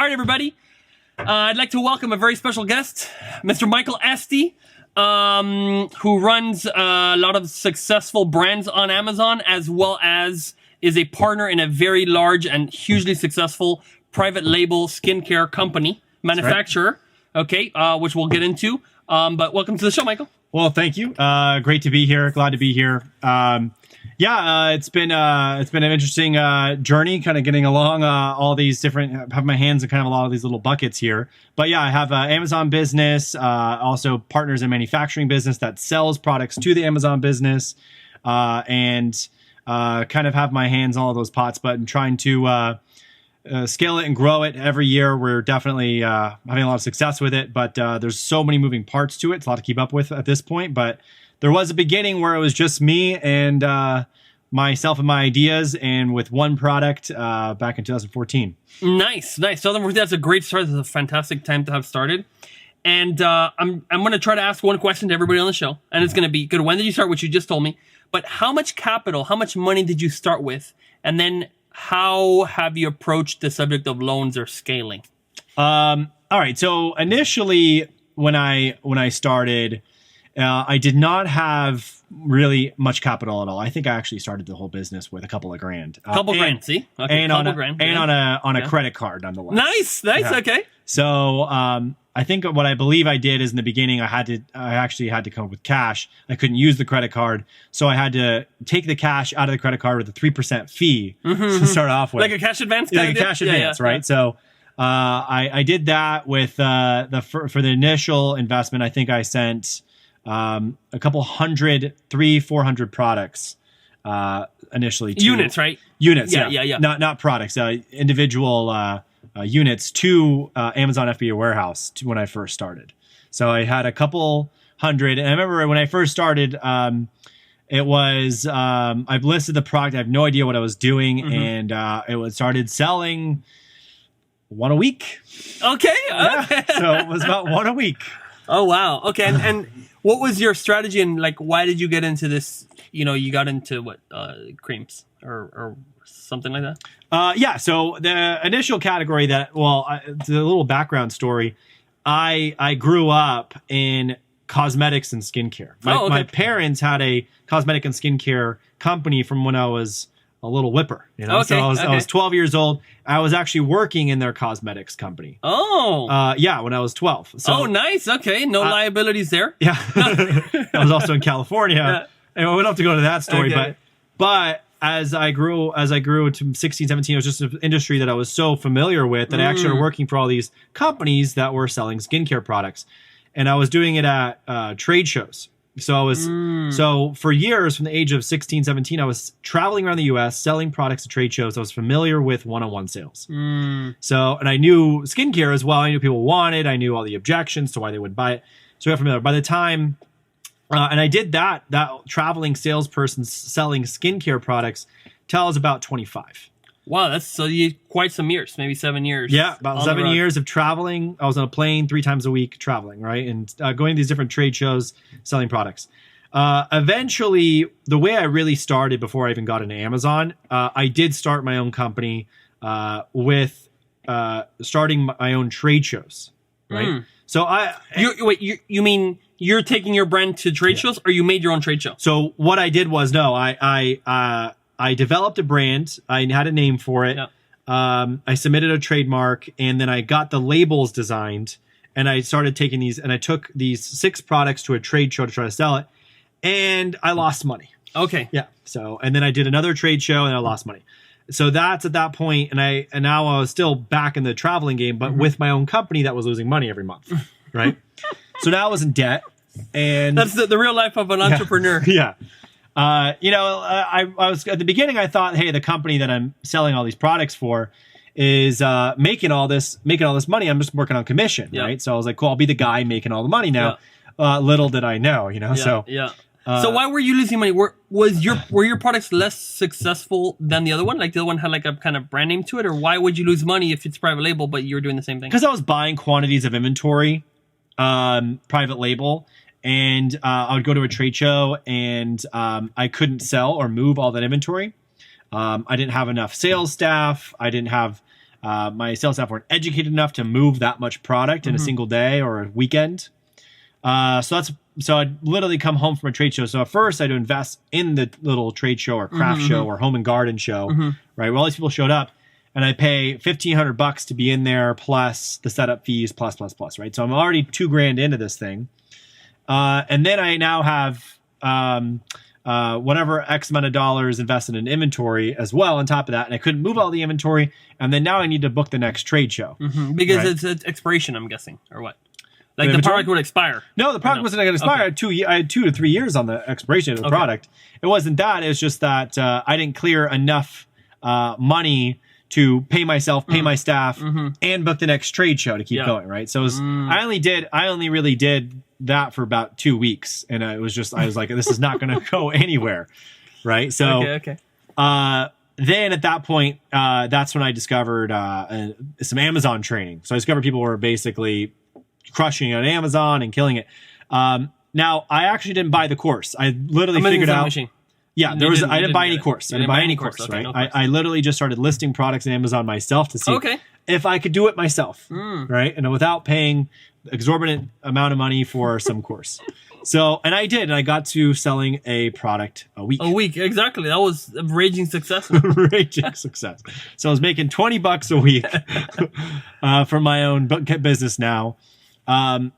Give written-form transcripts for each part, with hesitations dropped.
All right, everybody. I'd like to welcome a very special guest, Mr. Michael Estey, who runs a lot of successful brands on Amazon, as well as is a partner in a very large and hugely successful private label skincare company, manufacturer, okay, which we'll get into. But welcome to the show, Michael. Well, thank you. Great to be here. Glad to be here. It's been an interesting journey, kind of getting along all these different. Have my hands in kind of a lot of these little buckets here. But yeah, I have an Amazon business, also partners in manufacturing business that sells products to the Amazon business, and kind of have my hands in all of those pots. But I'm trying to scale it and grow it every year. We're definitely having a lot of success with it, but there's so many moving parts to it. It's a lot to keep up with at this point, but there was a beginning where it was just me and myself and my ideas, and with one product back in 2014. Nice. So that's a great start. It's a fantastic time to have started. And I'm going to try to ask one question to everybody on the show, and it's going to be good. When did you start? Which you just told me. But how much capital, how much money did you start with? And then how have you approached the subject of loans or scaling? All right. So initially, when I started, I did not have really much capital at all. I think I actually started the whole business with a couple of grand. Grand, see? Okay, and on a credit card, nonetheless. Nice, yeah. Okay. So I think what I believe I did is in the beginning, I actually had to come up with cash. I couldn't use the credit card, so I had to take the cash out of the credit card with a 3% fee to start off with. Like a cash advance? Like a cash advance, right? Yeah. So I did that with for the initial investment. I think I sent a couple hundred, 400 products initially. Units, right? Units, yeah. Not products, individual units to Amazon FBA warehouse when I first started. So I had a couple hundred, and I remember when I first started, it was I listed the product. I have no idea what I was doing, and it started selling one a week. Okay. Yeah. So it was about one a week. Oh wow. Okay, and what was your strategy, and like why did you get into this? You know, you got into what creams or something like that? So the initial category it's a little background story. I grew up in cosmetics and skincare. My parents had a cosmetic and skincare company from when I was a little whipper. You know, so I was 12 years old. I was actually working in their cosmetics company. Oh, when I was 12. So, nice. Okay, no liabilities there. Yeah, I was also in California. Yeah. And we don't have to go into that story, but as I grew to 16, 17, it was just an industry that I was so familiar with that I actually started working for all these companies that were selling skincare products. And I was doing it at trade shows. So I was, so for years from the age of 16, 17, I was traveling around the US selling products at trade shows. I was familiar with one-on-one sales. So, and I knew skincare as well. I knew people wanted, I knew all the objections to why they would buy it. So I got familiar. By the time, and I did that traveling salesperson selling skincare products till I was about 25. Wow, that's quite some years, maybe 7 years. Yeah, about 7 years of traveling. I was on a plane 3 times a week traveling, right? And going to these different trade shows, selling products. Eventually, the way I really started before I even got into Amazon, I did start my own company with starting my own trade shows, right? So you mean you're taking your brand to trade shows, or you made your own trade show? So what I did was, I developed a brand. I had a name for it. Yeah. I submitted a trademark, and then I got the labels designed, and I started taking these, and I took these 6 products to a trade show to try to sell it, and I lost money. Okay. Yeah. So, and then I did another trade show, and I lost money. So that's at that point, and now I was still back in the traveling game, but with my own company that was losing money every month, right? So now I was in debt, and that's the real life of an entrepreneur. Yeah. I was at the beginning. I thought, hey, the company that I'm selling all these products for is making all this money. I'm just working on commission, right? So I was like, cool, I'll be the guy making all the money now. Yeah. Little did I know, So so why were you losing money? Were your products less successful than the other one? Like the other one had like a kind of brand name to it, or why would you lose money if it's private label, but you were doing the same thing? Because I was buying quantities of inventory, private label. And I would go to a trade show, and I couldn't sell or move all that inventory. I didn't have enough sales staff. I didn't have my sales staff weren't educated enough to move that much product in a single day or a weekend. So I'd literally come home from a trade show. So at first I'd invest in the little trade show or craft show or home and garden show, right? Where all these people showed up, and I pay $1,500 to be in there, plus the setup fees, plus, right? So I'm already $2,000 into this thing. And then I now have, whatever X amount of dollars invested in inventory as well on top of that. And I couldn't move all the inventory. And then now I need to book the next trade show. Because it's expiration, I'm guessing, or what? Like the inventory? product would expire. No, the product wasn't going to expire. Okay. I had 2 to 3 years on the expiration of the product. It wasn't that. It was just that I didn't clear enough money to pay myself, pay my staff, and book the next trade show to keep going, right? So it was, I only really did that for about 2 weeks, and I was like, this is not going to go anywhere, right? So, then at that point, that's when I discovered some Amazon training. So I discovered people were basically crushing it on Amazon and killing it. Now, I actually didn't buy the course. I literally figured out. Machine. Yeah, I didn't buy any course. I didn't buy any course, right? No course. I literally just started listing products on Amazon myself to see if I could do it myself, right? And without paying exorbitant amount of money for some course. So, and I did, and I got to selling a product a week. A week, exactly. That was a raging success. Raging success. So I was making $20 a week from my own business now. So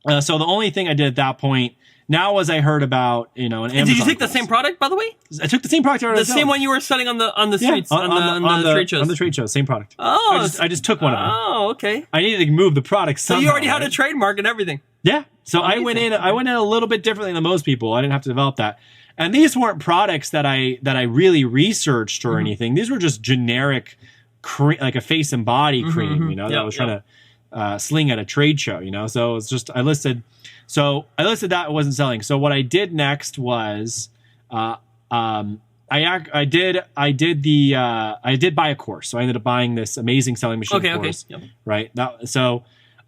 the only thing I did at that point now was I heard about, an Amazon. Did you take the same product, by the way? I took the same product. The same one you were selling on the streets, on the trade shows. On the trade shows, same product. Oh, I just took one of them. Oh, okay. I needed to move the product somehow. So you already had a trademark and everything. Yeah. So I went in a little bit differently than most people. I didn't have to develop that. And these weren't products that I really researched or anything. These were just generic cream, like a face and body cream, that I was trying to sling at a trade show, So it's just I listed that, it wasn't selling. So what I did next was I did buy a course. So I ended up buying this amazing selling machine course. Right.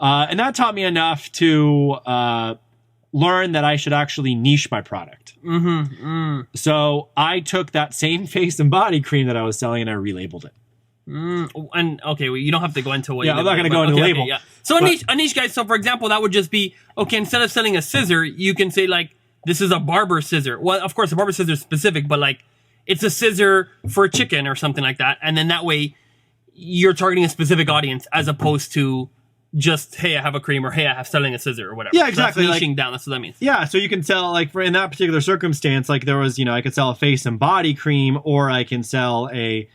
And that taught me enough to learn that I should actually niche my product. So I took that same face and body cream that I was selling and I relabeled it. And you don't have to go into what. Yeah, I'm not going to go into the label. So a niche, guys. So for example, that would just be instead of selling a scissor, you can say like this is a barber scissor. Well, of course, a barber scissor is specific, but like it's a scissor for a chicken or something like that. And then that way, you're targeting a specific audience as opposed to just, hey, I have a cream, or hey, I have selling a scissor or whatever. Yeah, exactly. So that's niching down. That's what that means. Yeah, so you can sell, like, in that particular circumstance, like there was, I could sell a face and body cream, or I can sell a,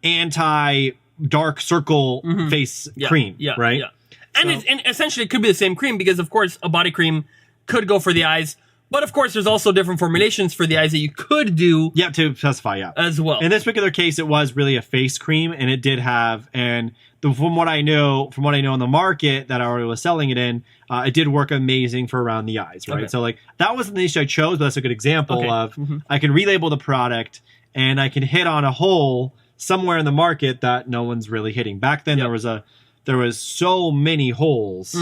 anti-dark circle face cream, right? Yeah. And essentially it could be the same cream because, of course, a body cream could go for the eyes. But, of course, there's also different formulations for the eyes that you could do. Yeah, to specify, as well. In this particular case, it was really a face cream, and it did have, from what I know in the market that I already was selling it in, it did work amazing for around the eyes, right? Okay. So, like, that wasn't the niche I chose, but that's a good example of I can relabel the product, and I can hit on a hole somewhere in the market that no one's really hitting. Back then, there was so many holes.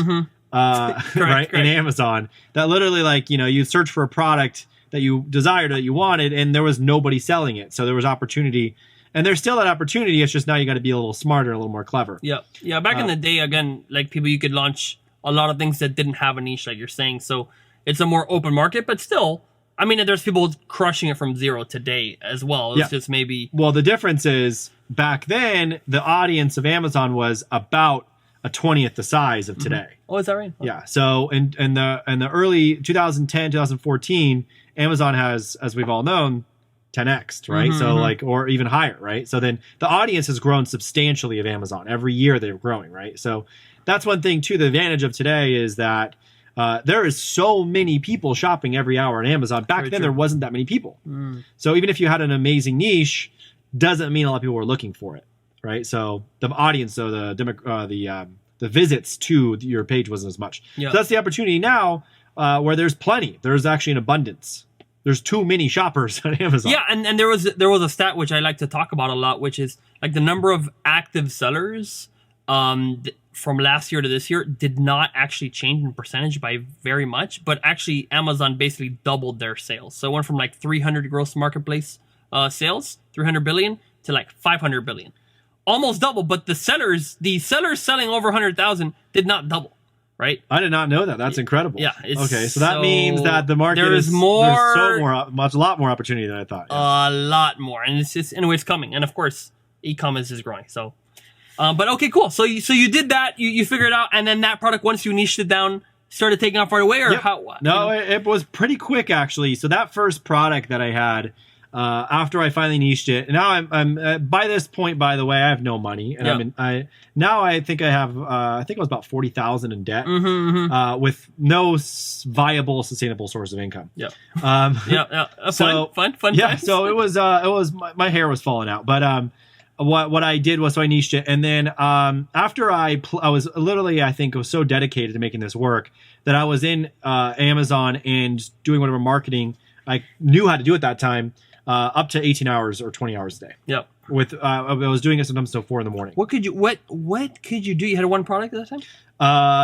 Correct. In Amazon that literally, like, you search for a product that you desired, that you wanted, and there was nobody selling it. So there was opportunity, and there's still that opportunity. It's just now you got to be a little smarter, a little more clever. Yeah. Back in the day, again, like people, you could launch a lot of things that didn't have a niche, like you're saying. So it's a more open market, but still, I mean, there's people crushing it from zero today as well. It's just maybe. Well, the difference is back then the audience of Amazon was about a 20th the size of today. Oh, is that right? Oh. Yeah. So in the early 2010, 2014, Amazon has, as we've all known, 10x, right? So like, or even higher, right? So then the audience has grown substantially of Amazon. Every year they're growing, right? So that's one thing too. The advantage of today is that there is so many people shopping every hour on Amazon. Back then there wasn't that many people. So even if you had an amazing niche, doesn't mean a lot of people were looking for it. Right, so the audience, so the visits to your page wasn't as much. So that's the opportunity now, where there's plenty. There's actually an abundance. There's too many shoppers on Amazon. Yeah, and there was a stat which I like to talk about a lot, which is like the number of active sellers from last year to this year did not actually change in percentage by very much, but actually Amazon basically doubled their sales. So it went from like 300 gross marketplace sales, 300 billion, to like 500 billion. almost double, but the sellers selling over 100,000 did not double, right? I did not know that. That's incredible. Yeah. Okay, so that means that the market there's a lot more opportunity than I thought. Yeah. A lot more, and it's just anyway, it's coming, and of course, e-commerce is growing. So, but okay, cool. So you did that, you figured it out, and then that product, once you niched it down, started taking off right away, or how? What? No, it was pretty quick actually. So that first product that I had. After I finally niched it, and now I'm by this point, by the way, I have no money, and I think I have I think it was about 40,000 in debt, with no viable, sustainable source of income. Yeah, so fun. Yeah, times. so it was my hair was falling out, but what I did was, so I niched it, and then after I was literally, I think, I was so dedicated to making this work that I was in Amazon and doing whatever marketing I knew how to do at that time. Up to 18 hours or 20 hours a day. Yep. With I was doing it sometimes till 4 in the morning. What could you do? You had one product at that time?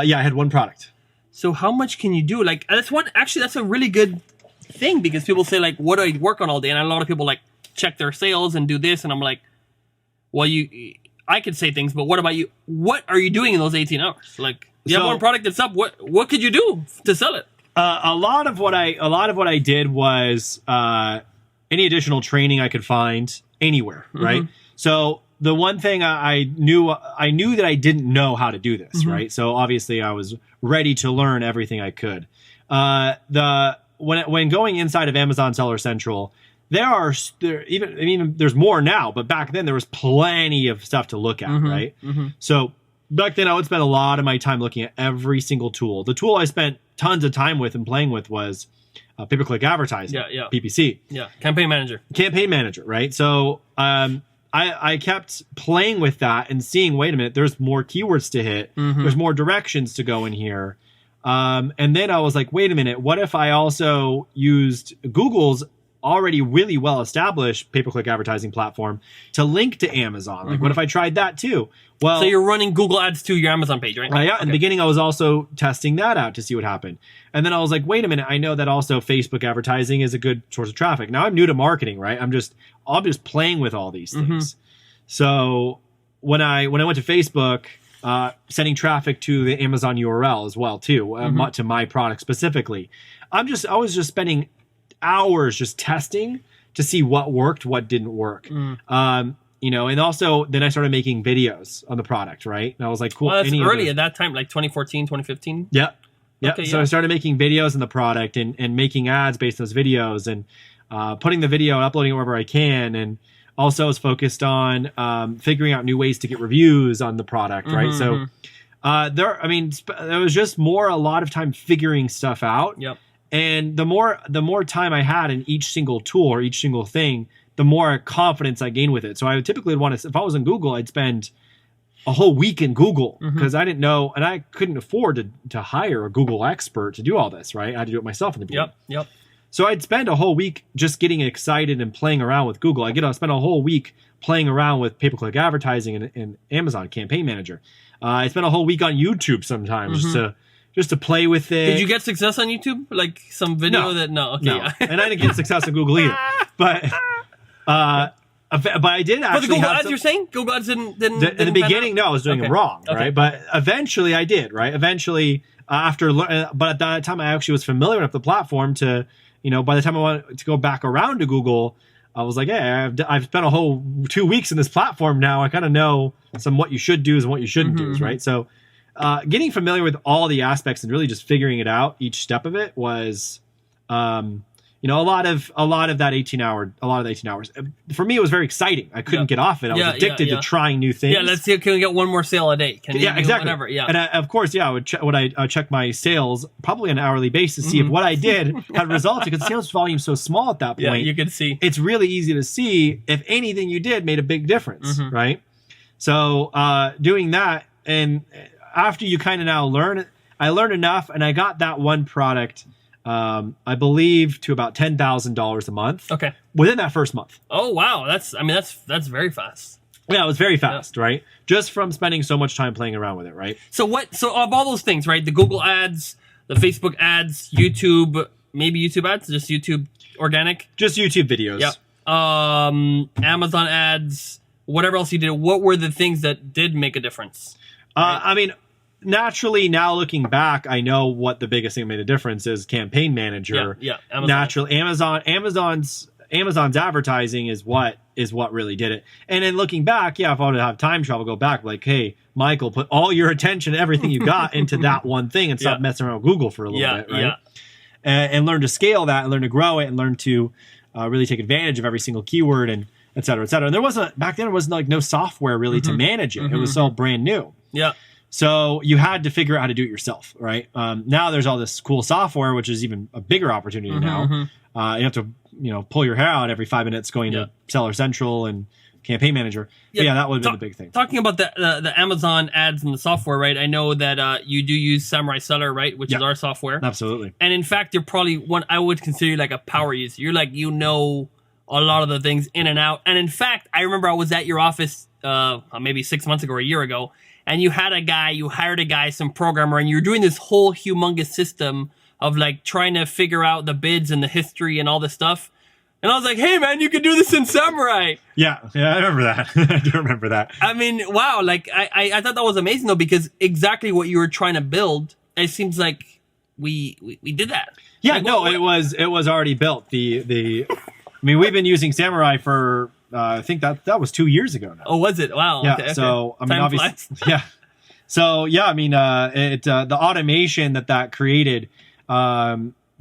Yeah, I had one product. So how much can you do? Like, that's a really good thing, because people say, like, what do I work on all day? And a lot of people like check their sales and do this, and I'm like, well, I could say things, but what about you? What are you doing in those 18 hours? Like, you have one product that's up. What could you do to sell it? A lot of what I did was any additional training I could find anywhere, right? So the one thing I knew that I didn't know how to do this, right? So obviously I was ready to learn everything I could. When going inside of Amazon Seller Central, there's more now, but back then there was plenty of stuff to look at, right? So back then I would spend a lot of my time looking at every single tool. The tool I spent tons of time with and playing with was pay-per-click advertising, PPC. Yeah, campaign manager, right? So I kept playing with that and seeing, wait a minute, there's more keywords to hit. There's more directions to go in here. And then I was like, wait a minute, what if I also used Google's already really well-established pay-per-click advertising platform to link to Amazon? Like, what if I tried that too? Well, so you're running Google Ads to your Amazon page, right? Yeah. Okay. In the beginning, I was also testing that out to see what happened. And then I was like, wait a minute, I know that also Facebook advertising is a good source of traffic. Now I'm new to marketing, right? I'm just playing with all these things. So when I went to Facebook, sending traffic to the Amazon URL as well too, to my product specifically, I was just spending hours just testing to see what worked, what didn't work. And also then I started making videos on the product, right? And I was like, cool. Well, that's early at that time, like 2014, 2015. Yeah. Okay, so I started making videos on the product and making ads based on those videos, and putting the video and uploading it wherever I can. And also was focused on figuring out new ways to get reviews on the product, right? So there was just a lot of time figuring stuff out. Yep. And the more time I had in each single tool or each single thing, the more confidence I gained with it. So I would typically want to, if I was in Google, I'd spend a whole week in Google because I didn't know, and I couldn't afford to hire a Google expert to do all this, right? I had to do it myself in the beginning. Yep. So I'd spend a whole week just getting excited and playing around with Google. I spend a whole week playing around with pay-per-click advertising and Amazon Campaign Manager. I spent a whole week on YouTube sometimes just to play with it. Did you get success on YouTube? Like some video No. Okay. No. Yeah. And I didn't get success on Google either. But I did actually. For the Google have Ads, you're saying Google Ads didn't in the beginning, no, I was doing Okay. it wrong, Okay. right? But eventually, I did, right? Eventually, but at that time, I actually was familiar enough with the platform to, by the time I wanted to go back around to Google, I was like, hey, I've spent a whole 2 weeks in this platform now. I kind of know what you should do and what you shouldn't do, right? So, getting familiar with all the aspects and really just figuring it out, each step of it was, a lot of that 18 hours. For me, it was very exciting. I couldn't get off it. I was addicted to trying new things. Yeah, let's see. Can we get one more sale a day? Can you do exactly. Whatever. Yeah. And of course, I would check my sales probably on an hourly basis, see if what I did had resulted, because sales volume is so small at that point. Yeah, you can see. It's really easy to see if anything you did made a big difference, right? So doing that, and after you kind of now learn it, I learned enough, and I got that one product, I believe, to about $10,000 a month. Okay. Within that first month. Oh wow, that's very fast. Yeah, it was very fast, right? Just from spending so much time playing around with it, right? So of all those things, right? The Google ads, the Facebook ads, YouTube, maybe YouTube ads, just YouTube organic? Just YouTube videos. Yeah. Amazon ads, whatever else you did, what were the things that did make a difference? Right? I mean, naturally, now looking back, I know what the biggest thing that made a difference is Campaign Manager. Yeah. Amazon. Naturally, Amazon's advertising is what really did it. And then looking back, if I would have time travel, go back like, hey, Michael, put all your attention, everything you got into that one thing, and stop messing around with Google for a little bit, right? Yeah. And learn to scale that, and learn to grow it, and learn to really take advantage of every single keyword, and et cetera, et cetera. And there wasn't like no software really to manage it. It was all brand new. Yeah. So you had to figure out how to do it yourself, right? Now there's all this cool software, which is even a bigger opportunity now. You have to, pull your hair out every 5 minutes going to Seller Central and Campaign Manager. Yeah, that would have been the big thing. Talking about the Amazon ads and the software, right? I know that you do use Samurai Seller, right? Which is our software. Absolutely. And in fact, you're probably one I would consider you like a power user. You're like, a lot of the things in and out. And in fact, I remember I was at your office maybe 6 months ago or a year ago, and you hired a guy, some programmer, and you're doing this whole humongous system of like trying to figure out the bids and the history and all this stuff. And I was like, hey man, you can do this in Samurai. Yeah, I remember that. I do remember that. I mean, wow, like I thought that was amazing though, because exactly what you were trying to build, it seems like we did that. Yeah, like, no, it was already built. I mean, we've been using Samurai for I think that was 2 years ago now. Oh, was it? Wow. Yeah. Okay. So I mean, Time obviously, flies. yeah. So yeah, I mean, the automation that created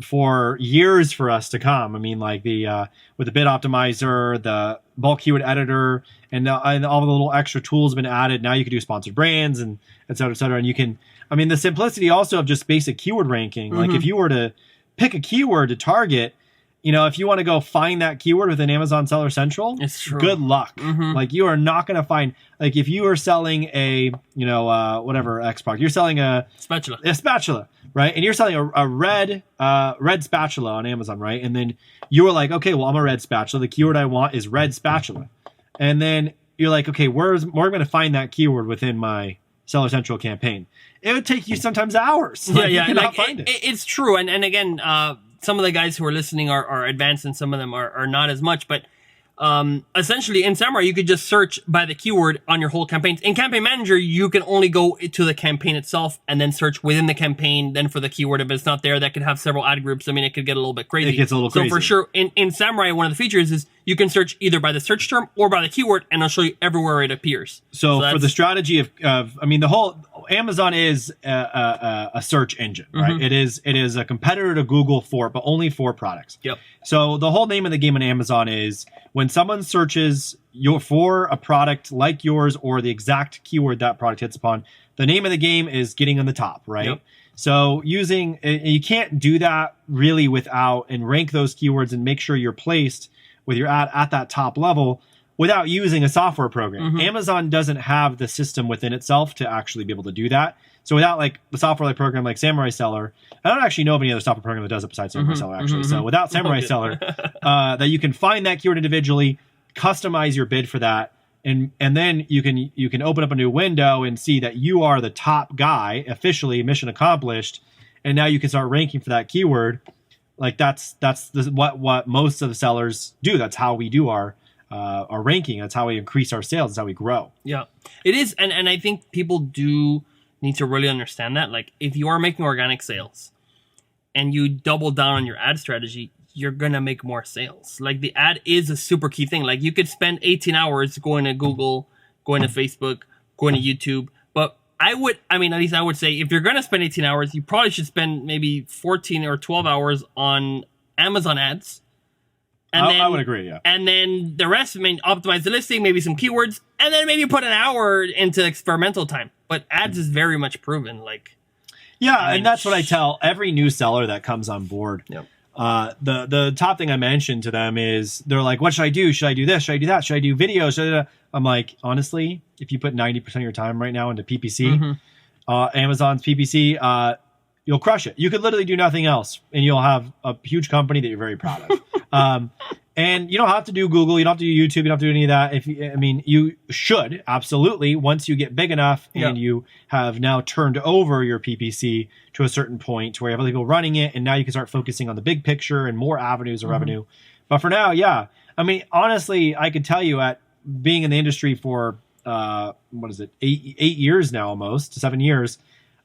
for years for us to come. I mean, like with the bid optimizer, the bulk keyword editor, and all the little extra tools have been added. Now you can do sponsored brands and et cetera, et cetera. And you can, I mean, the simplicity also of just basic keyword ranking. Like if you were to pick a keyword to target, if you want to go find that keyword within Amazon Seller Central, it's true. Good luck. Like you are not going to find, like if you are selling a, whatever X product, you're selling a spatula, right? And you're selling a red spatula on Amazon, right? And then you were like, okay, well, I'm a red spatula. The keyword I want is red spatula. And then you're like, okay, where am I going to find that keyword within my Seller Central campaign? It would take you sometimes hours. Like, you cannot like find it. It's true. And again, some of the guys who are listening are advanced and some of them are not as much. But essentially in Samurai, you could just search by the keyword on your whole campaign. In Campaign Manager, you can only go to the campaign itself and then search within the campaign. Then for the keyword, if it's not there, that could have several ad groups. I mean, it could get a little bit crazy. It gets a little crazy. So for sure, in Samurai, one of the features is you can search either by the search term or by the keyword, and it'll show you everywhere it appears. So for the strategy of I mean, the whole Amazon is a search engine, right? It is a competitor to Google but only for products. Yep. So the whole name of the game on Amazon is when someone searches for a product like yours or the exact keyword that product hits upon, the name of the game is getting on the top, right? Yep. So you can't do that really without and rank those keywords and make sure you're placed with your ad at that top level without using a software program. Amazon doesn't have the system within itself to actually be able to do that. So without like the software program like Samurai Seller, I don't actually know of any other software program that does it besides Samurai Seller actually. So without Samurai Seller, that you can find that keyword individually, customize your bid for that, and then you can open up a new window and see that you are the top guy, officially mission accomplished, and now you can start ranking for that keyword. Like that's what most of the sellers do. That's how we do our ranking. That's how we increase our sales. That's how we grow. Yeah, it is. And I think people do need to really understand that. Like if you are making organic sales and you double down on your ad strategy, you're going to make more sales. Like the ad is a super key thing. Like you could spend 18 hours going to Google, going to Facebook, going to YouTube. But at least I would say if you're going to spend 18 hours, you probably should spend maybe 14 or 12 hours on Amazon ads. And I would agree, yeah. And then the rest, optimize the listing, maybe some keywords, and then maybe put an hour into experimental time. But ads is very much proven. And that's what I tell every new seller that comes on board. Yep. The top thing I mentioned to them is they're like, what should I do? Should I do this? Should I do that? Should I do videos? I'm like, honestly, if you put 90% of your time right now into PPC, Amazon's PPC, you'll crush it. You could literally do nothing else, and you'll have a huge company that you're very proud of. And you don't have to do Google. You don't have to do YouTube. You don't have to do any of that. You should absolutely once you get big enough and you have now turned over your PPC to a certain point to where you have other people running it, and now you can start focusing on the big picture and more avenues of revenue. But for now, honestly, I could tell you at being in the industry for what is it, 8 years now, almost 7 years,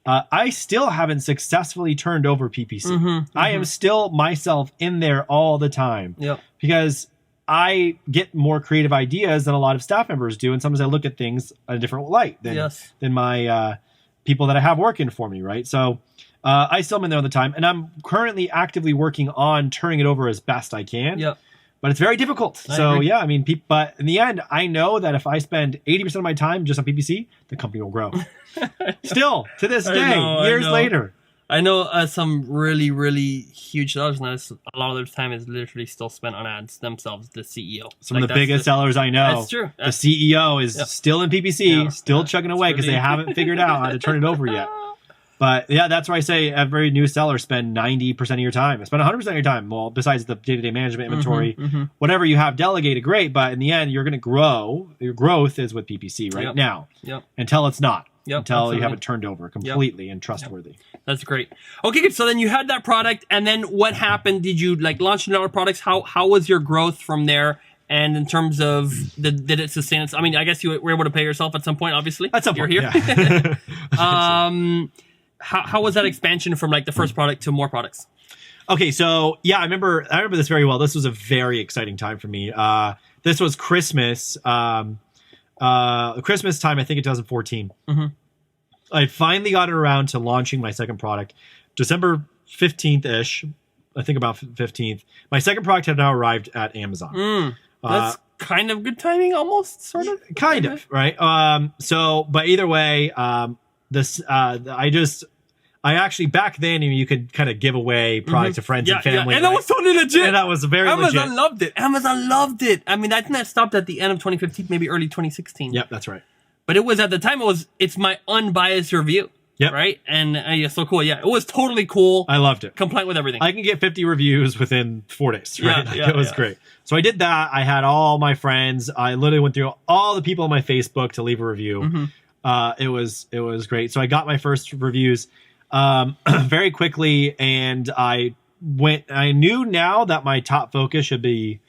I still haven't successfully turned over PPC. I am still myself in there all the time because I get more creative ideas than a lot of staff members do. And sometimes I look at things in a different light than my people that I have working for me, right? So I still am in there all the time. And I'm currently actively working on turning it over as best I can. But it's very difficult. Yeah, I mean, but in the end, I know that if I spend 80% of my time just on PPC, the company will grow. Still, to this day, years later. I know some really, really huge sellers, and a lot of their time is literally still spent on ads themselves, the CEO. Some of the biggest sellers I know. That's true. The CEO is still in PPC, still chugging away because they haven't figured out how to turn it over yet. But yeah, that's why I say every new seller spend 90% of your time. Spend 100% of your time. Well, besides the day-to-day management, inventory, whatever you have delegated, great. But in the end, you're going to grow. Your growth is with PPC right now until it's not. Until you have it turned over completely and trustworthy. That's great. Okay, good. So then you had that product, and then what happened? Did you launch another products? How was your growth from there? And in terms of did it sustain it? I mean, I guess you were able to pay yourself at some point. Obviously, at some point, you're here. How was that expansion from the first product to more products? Okay, so yeah, I remember this very well. This was a very exciting time for me. This was Christmas. Christmas time, I think in 2014. I finally got around to launching my second product, December 15th-ish. I think about 15th. My second product had now arrived at Amazon. That's kind of good timing, almost, sort of. Kind of, right? But either way, I actually, back then, you could kind of give away products to friends and family. And that was totally legit. And that was very legit. Amazon loved it. I mean, I think that stopped at the end of 2015, maybe early 2016. Yep, that's right. But it was, at the time, it's my unbiased review. Yep. Right? And so cool. Yeah, it was totally cool. I loved it. Compliant with everything. I can get 50 reviews within 4 days, right? It was great. So I did that. I had all my friends. I literally went through all the people on my Facebook to leave a review. It was great. So I got my first reviews very quickly, and I knew now that my top focus should be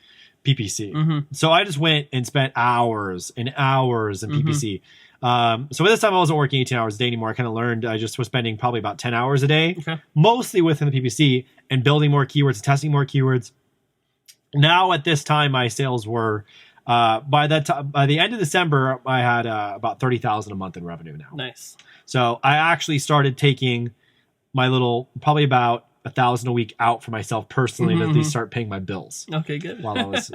PPC. So I just went and spent hours and hours in PPC. So at this time I wasn't working 18 hours a day anymore. I kind of learned I just was spending probably about 10 hours a day, mostly within the PPC and building more keywords, testing more keywords. Now at this time, my sales were, by the end of December, I had about 30,000 a month in revenue now. Nice. So I actually started taking my probably about 1,000 a week out for myself personally to at least start paying my bills. Okay, good.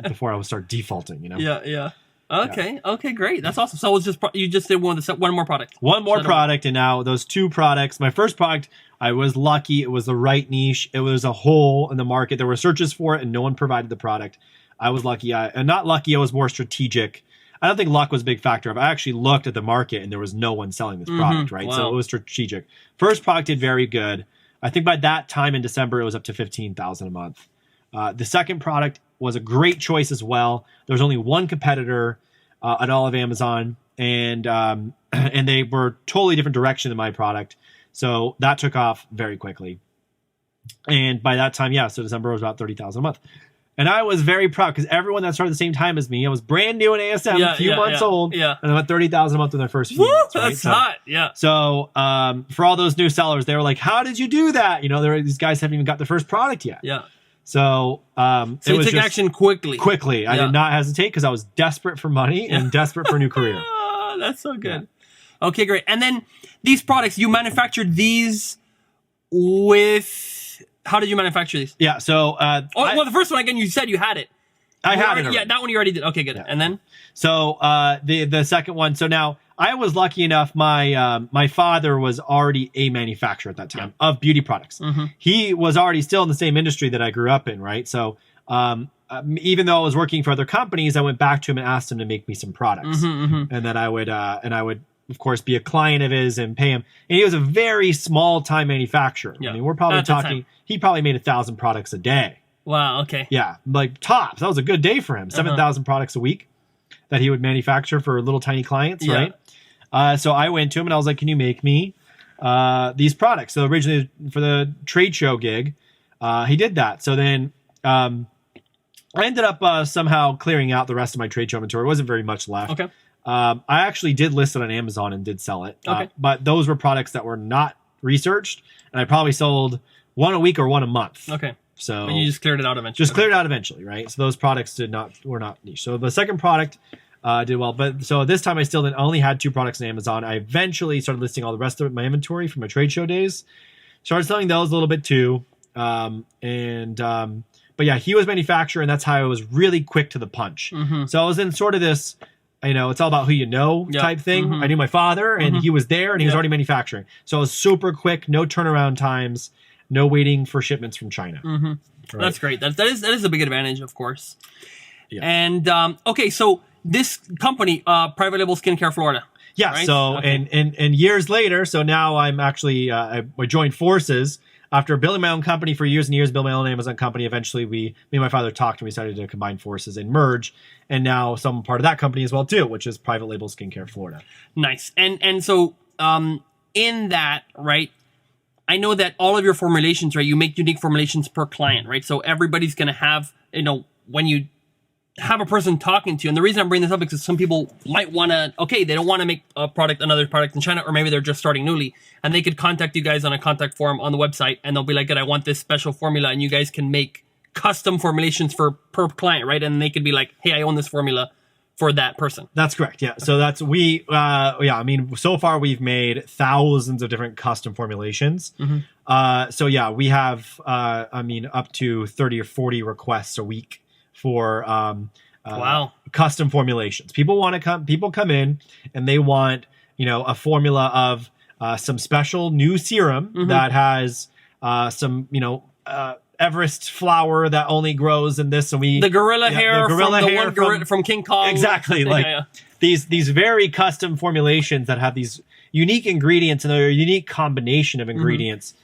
Before I would start defaulting, Yeah. Okay, great. That's awesome. So it was you just did one more product. One more product, and now those two products. My first product, I was lucky. It was the right niche. It was a hole in the market. There were searches for it, and no one provided the product. I was lucky. Not lucky. I was more strategic. I don't think luck was a big factor. I actually looked at the market, and there was no one selling this product, right? Wow. So it was strategic. First product did very good. I think by that time in December, it was up to 15,000 a month. The second product was a great choice as well. There was only one competitor at all of Amazon, and they were totally different direction than my product. So that took off very quickly. And by that time, so December was about 30,000 a month. And I was very proud because everyone that started at the same time as me, I was brand new in ASM, a few months old, and I went 30,000 a month in their first few months. Right? That's hot, yeah. So for all those new sellers, they were like, "How did you do that?" These guys haven't even got their first product yet. Yeah. So you took action quickly. Quickly, I did not hesitate because I was desperate for money and desperate for a new career. That's so good. Yeah. Okay, great. And then these products, you manufactured these with. How did you manufacture these? Yeah, so... the first one, again, you said you had it. I had it already. Yeah, that one you already did. Okay, good. Yeah. And then? So the second one, so now I was lucky enough, my father was already a manufacturer at that time of beauty products. He was already still in the same industry that I grew up in, right? So even though I was working for other companies, I went back to him and asked him to make me some products. And then I would, of course, be a client of his and pay him. And he was a very small time manufacturer. Yeah. I mean, we're probably talking, he probably made 1,000 products a day. Wow. Okay. Yeah. Like tops. That was a good day for him. 7,000 products a week that he would manufacture for little tiny clients. Right. So I went to him and I was like, can you make me these products? So originally for the trade show gig, he did that. So then I ended up somehow clearing out the rest of my trade show inventory. It wasn't very much left. Okay. I actually did list it on Amazon and did sell it. Okay. But those were products that were not researched, and I probably sold one a week or one a month. Okay. So And you just cleared it out eventually. just cleared it out eventually, right? So those products were not niche. So the second product did well, but so this time I only had 2 products on Amazon. I eventually started listing all the rest of my inventory from my trade show days. Started selling those a little bit too, but yeah, he was manufacturer, and that's how I was really quick to the punch. So I was in sort of this, it's all about who you know type thing. I knew my father, and he was there, and he was already manufacturing. So I was super quick, no turnaround times, no waiting for shipments from China. Right. That's great. That is a big advantage, of course. Yeah. And okay, so this company, Private Label Skincare Florida. Yeah. Right? So Okay. and years later, so now I'm actually I joined forces. After building my own company for years and years, building my own Amazon company, eventually me and my father talked and we decided to combine forces and merge. And now some part of that company as well too, which is Private Label Skincare Florida. Nice. And so in that, right, I know that all of your formulations, right, you make unique formulations per client, right? So everybody's going to have, when you have a person talking to you, and the reason I'm bringing this up is because some people might want to, they don't want to make another product in China, or maybe they're just starting newly, and they could contact you guys on a contact form on the website, and they'll be like, I want this special formula, and you guys can make custom formulations per client, right? And they could be like, hey, I own this formula for that person. That's correct. Yeah. So that's so far we've made thousands of different custom formulations. So yeah, we have, up to 30 or 40 requests a week for Wow. custom formulations. People come in and they want, a formula of some special new serum that has some, Everest flower that only grows in this, and the gorilla hair from King Kong. Exactly. These very custom formulations that have these unique ingredients and a unique combination of ingredients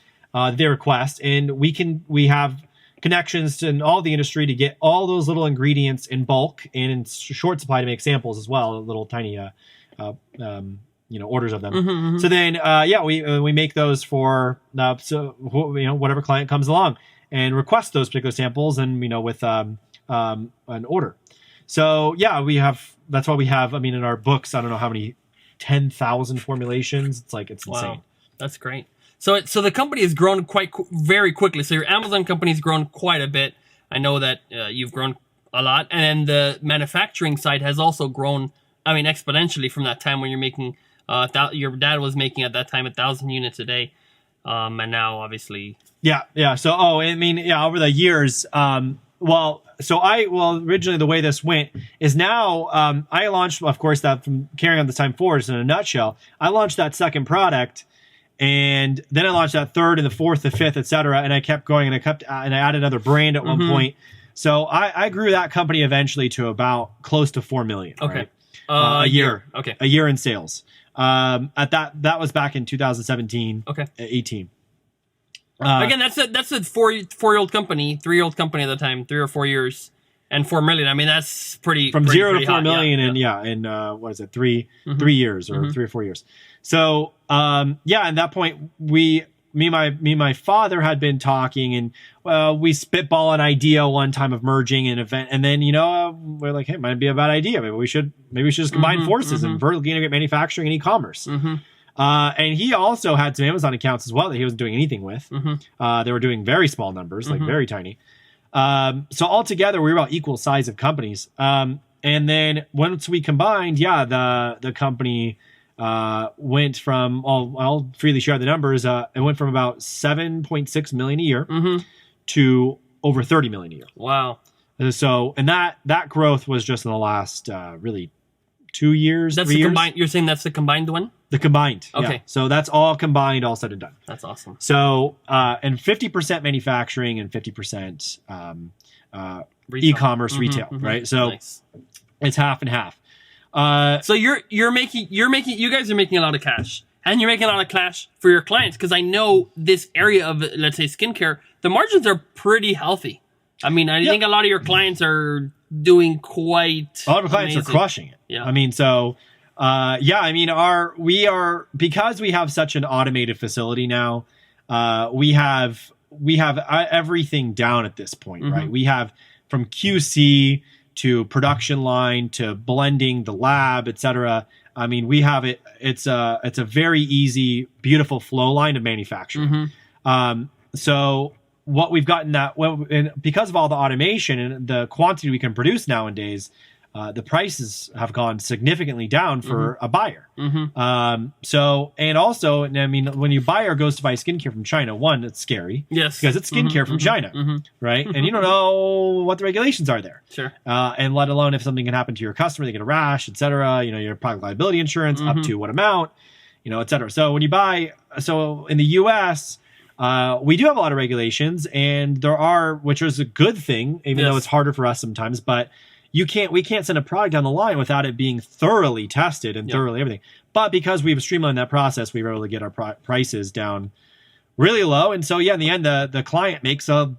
they request, and we have connections in all the industry to get all those little ingredients in bulk and in short supply to make samples as well, little tiny orders of them. So then we make those for whatever client comes along and request those particular samples, and with an order. So yeah, that's why we have, in our books, I don't know how many 10,000 formulations. It's insane. Wow, that's great. So the company has grown very quickly. So your Amazon company's grown quite a bit. I know that you've grown a lot, and the manufacturing side has also grown. Exponentially from that time when you're making. Your dad was making at that time 1,000 units a day, and now obviously. Yeah. So over the years, originally the way this went is now I launched, of course, that from carrying on this time forward in a nutshell. I launched that second product. And then I launched that third and the fourth, the fifth, et cetera. And I kept going, and I added another brand at one point. So I grew that company eventually to about close to 4 million. Okay. Right? A year. Okay. A year in sales. At that was back in 2017. Okay. 18. Again, that's a 4-year-old company, 3-year-old company at the time, 3 or 4 years, and 4 million. That's pretty from pretty, 0 pretty to 4 hot. million, and what is it, 3 years or 3 or 4 years. So at that point me and my father had been talking, and we spitball an idea one time of merging an event, and then we're like, hey, it might be a bad idea. Maybe we should just combine forces and vertically integrate manufacturing and e-commerce. And he also had some Amazon accounts as well that he wasn't doing anything with. They were doing very small numbers, like very tiny. So altogether, we were about equal size of companies. And then once we combined, the company went from, I'll freely share the numbers. It went from about 7.6 million a year to over 30 million a year. Wow. So, and that growth was just in the last really 2 years. That's 3 the years. combined. You're saying that's the combined one? The combined. Okay. Yeah. So that's all combined, all said and done. That's awesome. So, and 50% manufacturing and 50% e-commerce retail, right? So nice. It's half and half. So you guys are making a lot of cash, and you're making a lot of cash for your clients, because I know this area of, let's say, skincare, the margins are pretty healthy. I think a lot of your clients are doing quite. A lot of clients amazing. are crushing it. Yeah. Because we have such an automated facility now, we have everything down at this point, right? We have from QC to production line to blending, the lab, etc. I mean, we have it. It's a very easy, beautiful flow line of manufacturing. So what we've gotten and because of all the automation and the quantity we can produce nowadays, the prices have gone significantly down for a buyer. And also, I mean, when your buyer goes to buy skincare from China, one, it's scary. Yes. Because it's skincare from China, right? And you don't know what the regulations are there. Sure. And let alone if something can happen to your customer, they get a rash, et cetera, your product liability insurance, up to what amount, et cetera. So when you buy, in the US, we do have a lot of regulations, and there are, which is a good thing, even though it's harder for us sometimes, but we can't send a product down the line without it being thoroughly tested and thoroughly everything. But because we've streamlined that process, we were able to get our prices down really low. And so, in the end, the client makes a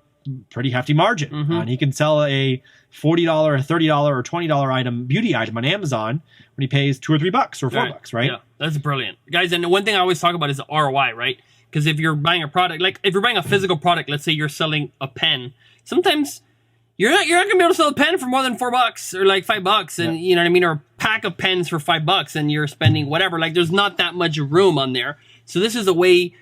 pretty hefty margin. And he can sell a $40, a $30, or $20 beauty item on Amazon when he pays $2 or $3 or $4, right? Yeah, that's brilliant. Guys, and the one thing I always talk about is the ROI, right? Because if you're buying a product, like if you're buying a physical product, let's say you're selling a pen, sometimes you're not going to be able to sell a pen for more than $4 or like $5, and you know what I mean, or a pack of pens for $5, and you're spending whatever. Like, there's not that much room on there. So this is a way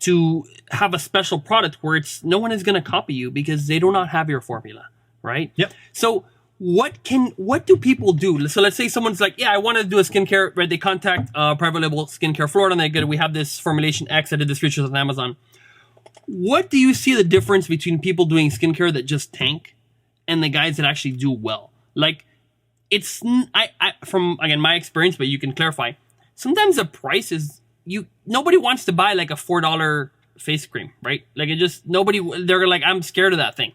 to have a special product where no one is going to copy you because they do not have your formula, right? Yep. So what do people do? So let's say someone's like, I want to do a skincare, right? They contact private label skincare Florida, and they go, we have this formulation X. I did this features on Amazon. What do you see the difference between people doing skincare that just tank and the guys that actually do well? Like, it's from, again, my experience, but you can clarify. Sometimes the price is, nobody wants to buy like a $4 face cream, right? Like, they're like, I'm scared of that thing.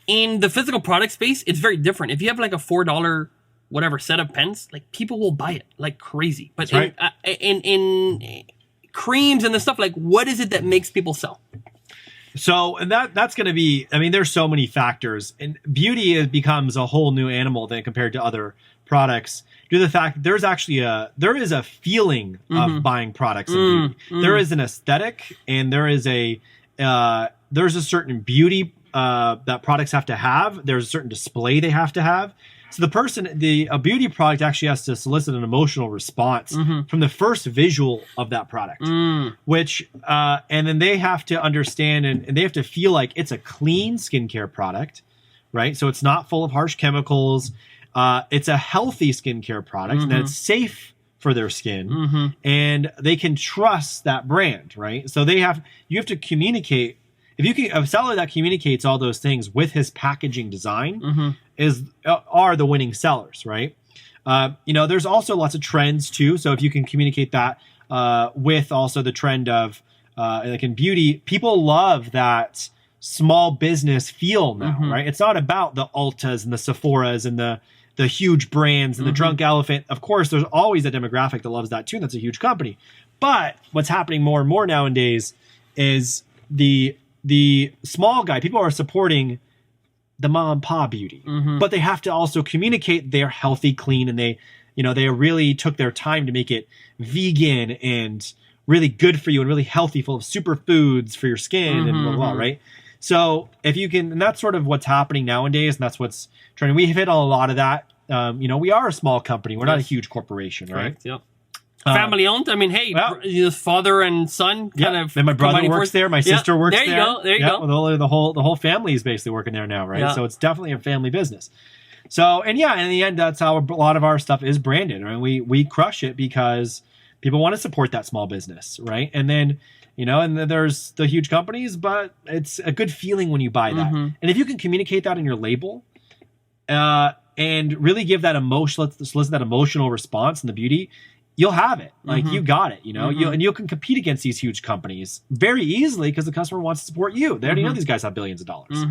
In the physical product space, it's very different. If you have like a $4 whatever set of pens, like, people will buy it like crazy. But in creams and the stuff, like, what is it that makes people sell? So, and that's going to be, I mean, there's so many factors, and beauty becomes a whole new animal than compared to other products due to the fact there is a feeling of buying products in beauty. There is an aesthetic, and there's a certain beauty that products have to have. There's a certain display they have to have. So a beauty product actually has to solicit an emotional response from the first visual of that product, which, and then they have to understand and they have to feel like it's a clean skincare product, right? So it's not full of harsh chemicals. It's a healthy skincare product and it's safe for their skin, and they can trust that brand, right? So you have to communicate. A seller that communicates all those things with his packaging design are the winning sellers, right? There's also lots of trends too. So if you can communicate that with also the trend of like in beauty, people love that small business feel now, right? It's not about the Ultas and the Sephoras and the huge brands and the Drunk Elephant. Of course, there's always a demographic that loves that too, and that's a huge company. But what's happening more and more nowadays is the small guy. People are supporting the mom and pop beauty, but they have to also communicate they're healthy, clean, and they really took their time to make it vegan and really good for you and really healthy, full of superfoods for your skin and blah, blah, blah, right? So if you can, and that's sort of what's happening nowadays, and that's what's trending. We have hit on a lot of that. We are a small company. We're not a huge corporation, right? Correct, yep. Family owned. I mean, hey, father and son kind of. And my brother works there. My sister works there. There you go. There you go. Well, the whole family is basically working there now, right? Yeah. So it's definitely a family business. So, and in the end, that's how a lot of our stuff is branded. I mean, we crush it because people want to support that small business, right? And then, and then there's the huge companies, but it's a good feeling when you buy that. And if you can communicate that in your label, and really give that solicit that emotional response in the beauty, you'll have it. Like, you got it, you can compete against these huge companies very easily because the customer wants to support you. They already know these guys have billions of dollars.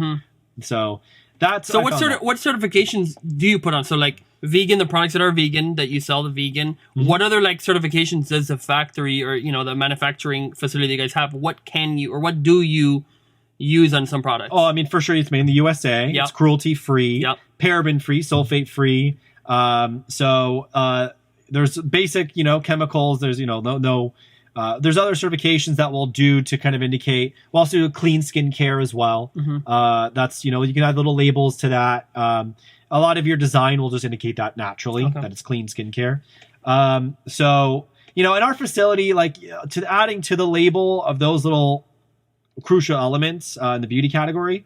So that's, what certifications do you put on? So like vegan, the products that are vegan that you sell, the vegan, what other like certifications does the factory or, the manufacturing facility you guys have? What do you use on some products? Oh, I mean, for sure it's made in the USA. It's cruelty free, paraben free, sulfate free. There's basic, chemicals. There's, no There's other certifications that we'll do to kind of indicate. We'll also do clean skincare as well. That's, you can add little labels to that. A lot of your design will just indicate that naturally, that it's clean skincare. So, in our facility, like adding to the label of those little crucial elements in the beauty category,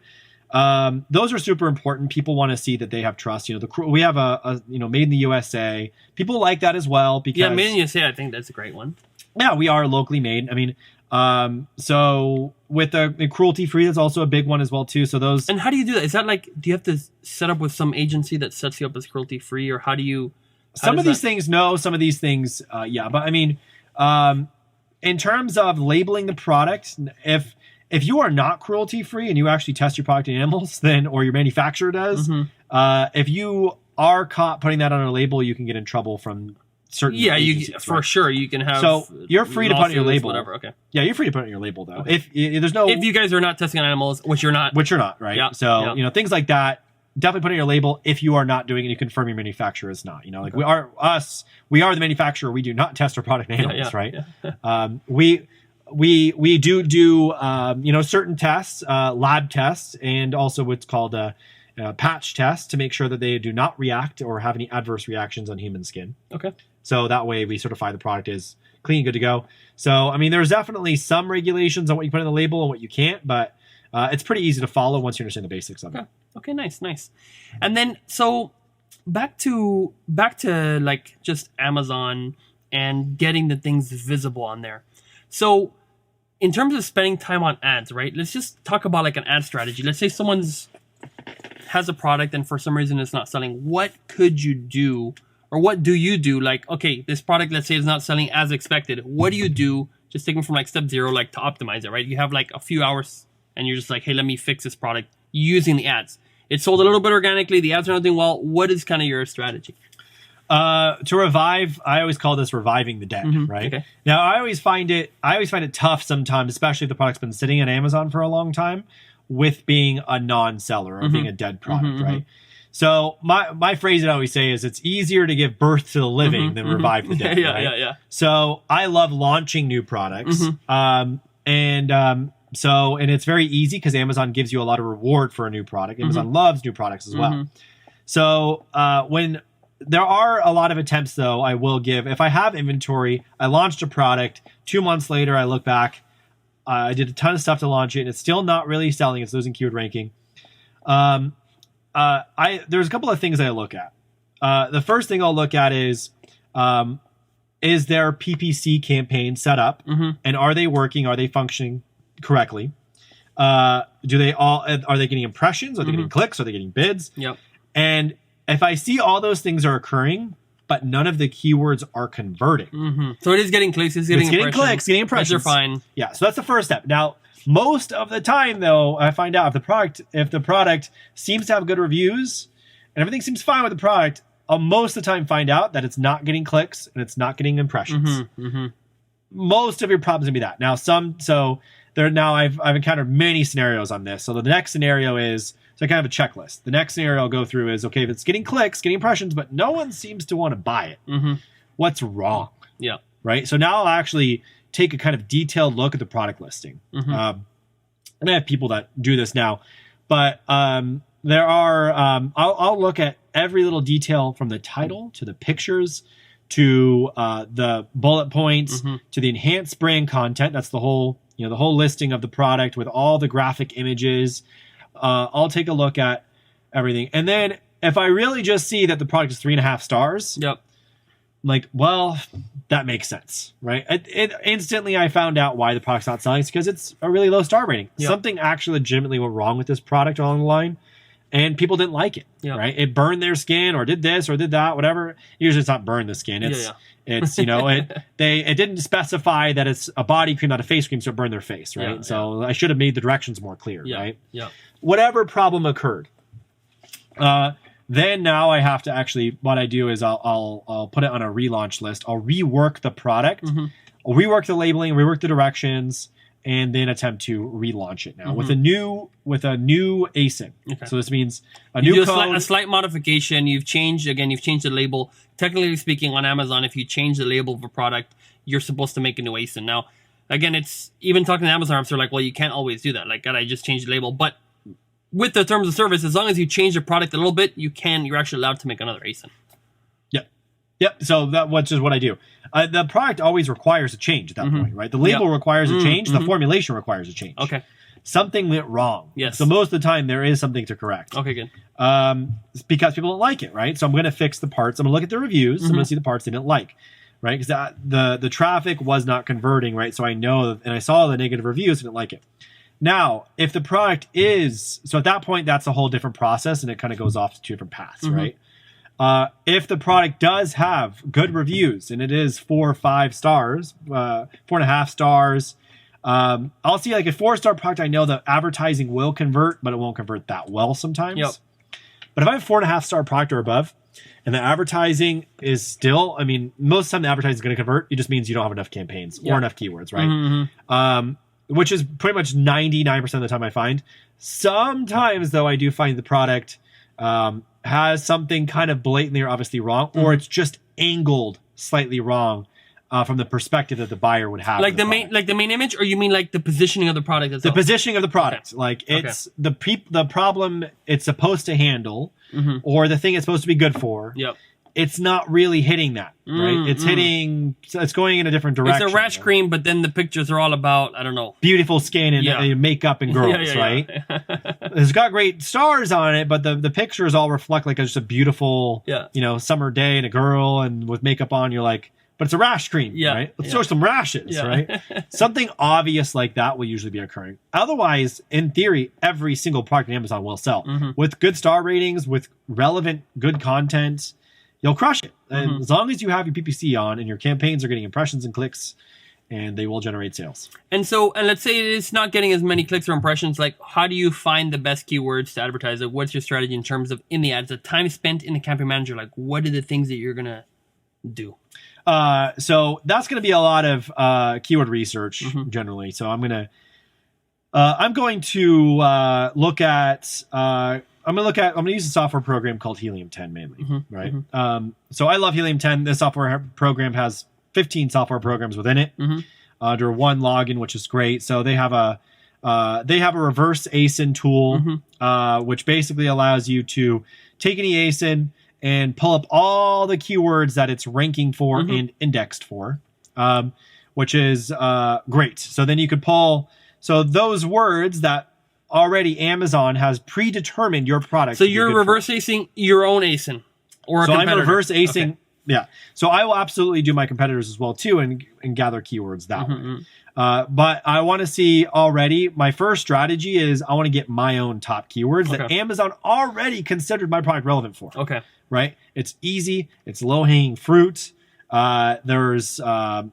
those are super important. People want to see that they have trust. We have a made in the USA. People like that as well because made in the USA. I think that's a great one. Yeah, we are locally made. I mean, so with the cruelty free, that's also a big one as well too. So those. And how do you do that? Is that like, do you have to set up with some agency that sets you up as cruelty free, or how do you? Some of these things, no. Some of these things, yeah. But I mean, in terms of labeling the product, if you are not cruelty free and you actually test your product in animals, then or your manufacturer does, if you are caught putting that on a label, you can get in trouble from certain. Yeah, for sure you can have. So you're free to put it on your label. Whatever. Okay. Yeah, you're free to put it on your label though. Okay. If there's no, if you guys are not testing on animals, which you're not, right? Yeah. So things like that. Definitely put on your label. If you are not doing it, you confirm your manufacturer is not. Like we are the manufacturer. We do not test our product in animals, right? Yeah. We do certain tests, lab tests, and also what's called a patch test to make sure that they do not react or have any adverse reactions on human skin. Okay. So that way we certify the product is clean, good to go. So I mean, there's definitely some regulations on what you put on the label and what you can't, but it's pretty easy to follow once you understand the basics of it. Okay, nice. And then, so back to like just Amazon and getting the things visible on there. So in terms of spending time on ads, right? Let's just talk about like an ad strategy. Let's say someone's has a product and for some reason it's not selling. What could you do, or what do you do? Like, okay, this product, let's say, is not selling as expected. What do you do? Just taking from like step 0, like to optimize it, right? You have like a few hours and you're just like, hey, let me fix this product using the ads. It sold a little bit organically. The ads are not doing well. What is kind of your strategy? To revive, I always call this reviving the dead, right? Okay. Now, I always find it tough sometimes, especially if the product's been sitting on Amazon for a long time, with being a non-seller or being a dead product, right? So my phrase that I always say is it's easier to give birth to the living than revive the dead. Yeah. So I love launching new products, and it's very easy because Amazon gives you a lot of reward for a new product. Amazon loves new products as well. So when there are a lot of attempts, though, I will give. If I have inventory, I launched a product. 2 months later, I look back. I did a ton of stuff to launch it, and it's still not really selling. It's losing keyword ranking. There's a couple of things I look at. The first thing I'll look at is their PPC campaign set up, and are they working? Are they functioning correctly? Are they getting impressions? Are they getting clicks? Are they getting bids? Yep. And if I see all those things are occurring, but none of the keywords are converting. So it is getting clicks, it's getting clicks, getting impressions. They're fine. Yeah, so that's the first step. Now, most of the time, though, I find out if the product seems to have good reviews and everything seems fine with the product, I'll most of the time find out that it's not getting clicks and it's not getting impressions. Most of your problems gonna be that. Now, I've encountered many scenarios on this. So the next scenario is, so I kind of have a checklist. The next scenario I'll go through is, okay, if it's getting clicks, getting impressions, but no one seems to want to buy it. What's wrong? Yeah. Right? So now I'll actually take a kind of detailed look at the product listing. And I have people that do this now, but there are, I'll look at every little detail from the title to the pictures to the bullet points to the enhanced brand content. That's the whole listing of the product with all the graphic images. I'll take a look at everything. And then if I really just see that the product is 3.5 stars, I'm like, well, that makes sense, right? Instantly I found out why the product's not selling. It's because it's a really low star rating. Something actually legitimately went wrong with this product along the line, and people didn't like it, right? It burned their skin or did this or did that, whatever. Usually it's not burn the skin. It's it didn't specify that it's a body cream, not a face cream, so it burned their face, right? So I should have made the directions more clear, right? Whatever problem occurred. Then now I have to actually, what I do is I'll put it on a relaunch list. I'll rework the product. I'll rework the labeling, rework the directions, and then attempt to relaunch it now with a new ASIN. Okay. So this means You new do code. a slight modification. You've changed the label. Technically speaking, on Amazon, if you change the label of a product, you're supposed to make a new ASIN. Now, again, it's even talking to Amazon, they're like, well, you can't always do that. Like, God, I just changed the label. But with the terms of service, as long as you change the product a little bit, you're actually allowed to make another ASIN. Yep. So which is what I do. The product always requires a change at that point, right? The label requires a change. The formulation requires a change. Okay. Something went wrong. Yes. So most of the time there is something to correct. Okay, good. It's because people don't like it, right? So I'm going to fix the parts. I'm going to look at the reviews. I'm going to see the parts they didn't like, right? Because the traffic was not converting, right? So I know, and I saw the negative reviews, didn't like it. Now, if the product is, so at that point, that's a whole different process, and it kind of goes off to two different paths, right? If the product does have good reviews, and it is 4 or 5 stars, 4.5 stars, I'll see like a 4-star product. I know the advertising will convert, but it won't convert that well sometimes. Yep. But if I have 4.5-star product or above, and the advertising is still, I mean, most of the time the advertising is going to convert. It just means you don't have enough campaigns or enough keywords, right? Which is pretty much 99% of the time I find. Sometimes, though, I do find the product has something kind of blatantly or obviously wrong, or it's just angled slightly wrong from the perspective that the buyer would have. Like the main image, or you mean like the positioning of the product itself? The positioning of the product. Okay. Like it's the problem it's supposed to handle, or the thing it's supposed to be good for. Yep. It's not really hitting that, right? It's hitting, it's going in a different direction. It's a rash cream, but then the pictures are all about, I don't know. Beautiful skin and makeup and girls, right? It's got great stars on it, but the pictures all reflect like just a beautiful, summer day and a girl and with makeup on. You're like, but it's a rash cream, right? Let's show some rashes, right? Something obvious like that will usually be occurring. Otherwise, in theory, every single product on Amazon will sell. With good star ratings, with relevant, good content, you'll crush it. And as long as you have your PPC on and your campaigns are getting impressions and clicks, and they will generate sales. And let's say it's not getting as many clicks or impressions. Like, how do you find the best keywords to advertise it? What's your strategy in terms of in the ads? The time spent in the campaign manager, like, what are the things that you're going to do? So that's going to be a lot of keyword research generally. So I'm going to look at I'm going to use a software program called Helium 10 mainly, right? So I love Helium 10. This software program has 15 software programs within it under one login, which is great. So they have a reverse ASIN tool, which basically allows you to take any ASIN and pull up all the keywords that it's ranking for and indexed for, which is great. So then you could pull those words that already Amazon has predetermined your product. So you're reverse ASIN your own ASIN or a competitor. I'm reverse ASIN. Okay. Yeah. So I will absolutely do my competitors as well too and gather keywords that way. But I want to see already, my first strategy is I want to get my own top keywords that Amazon already considered my product relevant for. Okay. Right? It's easy. It's low-hanging fruit. If there's something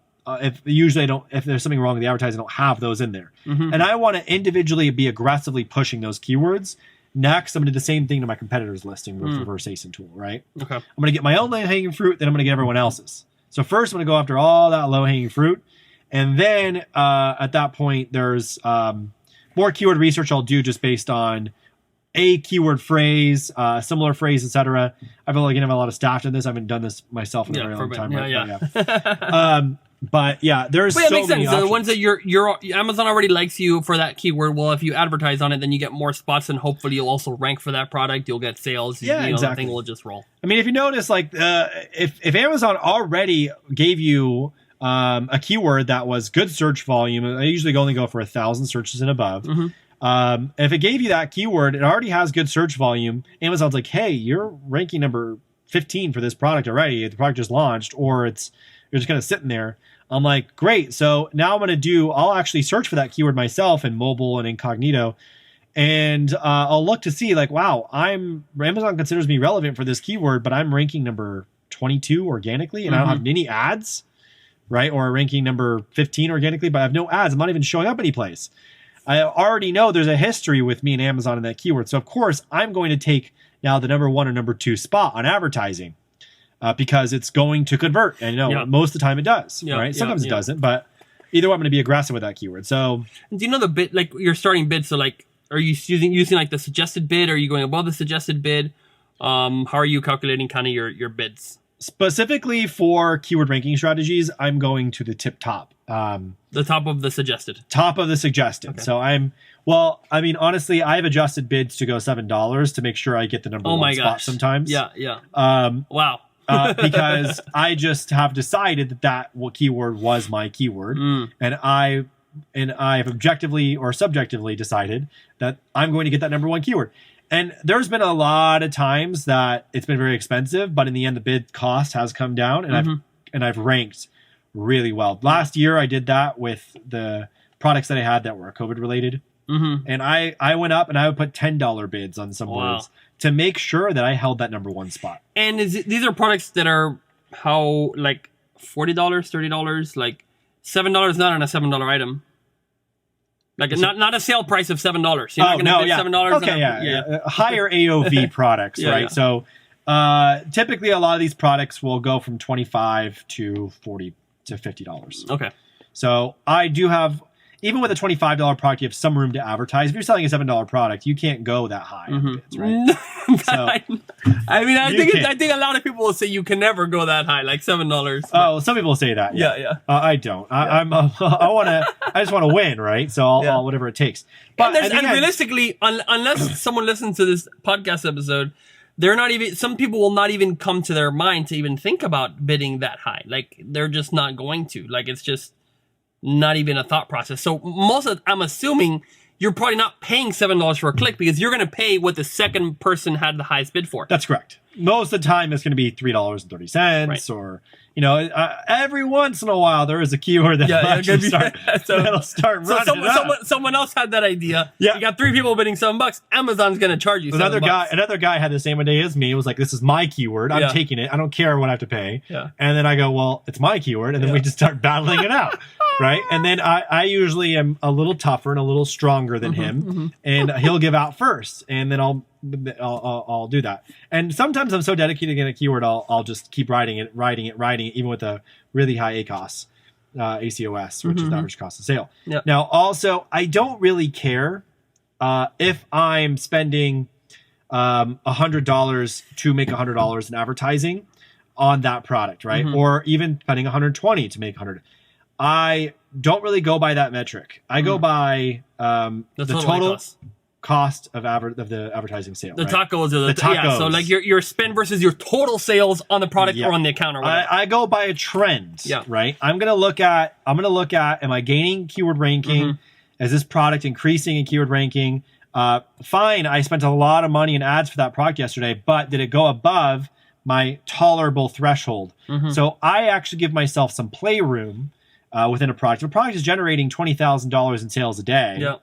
wrong with the advertising, I don't have those in there. And I want to individually be aggressively pushing those keywords. Next, I'm going to do the same thing to my competitors listing with reverse ASIN tool, right? Okay. I'm going to get my own low-hanging fruit, then I'm going to get everyone else's. So first, I'm going to go after all that low-hanging fruit. And then at that point, there's more keyword research I'll do just based on a keyword phrase, similar phrase, etc. I feel like I have a lot of staff in this. I haven't done this myself in a very long time. But yeah, there's so many options. So the ones that your Amazon already likes you for that keyword. Well, if you advertise on it, then you get more spots, and hopefully you'll also rank for that product. You'll get sales. Exactly. The thing will just roll. I mean, if you notice, like if Amazon already gave you a keyword that was good search volume, I usually only go for 1,000 searches and above. If it gave you that keyword, it already has good search volume. Amazon's like, hey, you're ranking number 15 for this product already. The product just launched, or you're just kind of sitting there. I'm like, great. So now I'll actually search for that keyword myself in mobile and incognito. And I'll look to see like, wow, Amazon considers me relevant for this keyword, but I'm ranking number 22 organically and I don't have any ads, right? Or ranking number 15 organically, but I have no ads. I'm not even showing up anyplace. I already know there's a history with me and Amazon in that keyword. So of course I'm going to take now the number 1 or number 2 spot on advertising. Because it's going to convert, and most of the time it does, right? Sometimes it doesn't, but Either way, I'm going to be aggressive with that keyword. So do you know the bid, like your starting bid? So like, are you using like the suggested bid? Are you going above the suggested bid? How are you calculating kind of your bids? Specifically for keyword ranking strategies, I'm going to the tip top. The top of the suggested. Top of the suggested. Okay. So honestly, I've adjusted bids to go $7 to make sure I get the number one spot sometimes. Yeah. Wow. Because I just have decided that keyword was my keyword, and I have objectively or subjectively decided that I'm going to get that number one keyword. And there's been a lot of times that it's been very expensive, but in the end, the bid cost has come down, and I've ranked really well. Last year, I did that with the products that I had that were COVID related, and I went up and I would put $10 bids on some words to make sure that I held that number one spot. And these are products that are how like $40, $30, like $7 not on a $7 item. Like not a sale price of $7. You're not going to bid $7. Okay, higher AOV products, right? Yeah. So typically, a lot of these products will go from $25 to $40 to $50. Okay. So I do have, even with a $25 product, you have some room to advertise. If you're selling a $7 product, you can't go that high on bids, right? I think a lot of people will say you can never go that high, like $7. Oh, some people say that. Yeah. I don't. I just want to win, right? So I'll whatever it takes. But and realistically, unless someone listens to this podcast episode, some people will not even come to their mind to even think about bidding that high. Like they're just not going to. Like it's just not even a thought process. So I'm assuming you're probably not paying $7 for a click because you're going to pay what the second person had the highest bid for. That's correct. Most of the time it's going to be $3.30 or, every once in a while there is a keyword that that'll start running. Someone else had that idea. Yeah. You got 3 people bidding $7. Amazon's going to charge you $7. Another guy had the same idea as me. It was like, this is my keyword. I'm taking it. I don't care what I have to pay. Yeah. And then I go, well, it's my keyword. And then we just start battling it out. Right. And then I usually am a little tougher and a little stronger than him, and he'll give out first, and then I'll do that. And sometimes I'm so dedicated to getting a keyword, I'll just keep writing it, even with a really high ACOS, ACOS, which is the average cost of sale. Yep. Now, also, I don't really care if I'm spending $100 to make $100 in advertising on that product, right? Or even spending $120 to make $100. I don't really go by that metric. I go by the total cost of the advertising sale. The tacos are the tacos. Yeah, so like your spend versus your total sales on the product or on the account or whatever. I go by a trend. Yeah. Right. I'm gonna look at am I gaining keyword ranking? Is this product increasing in keyword ranking? Fine. I spent a lot of money in ads for that product yesterday, but did it go above my tolerable threshold? So I actually give myself some playroom within a product. If a product is generating $20,000 in sales a day,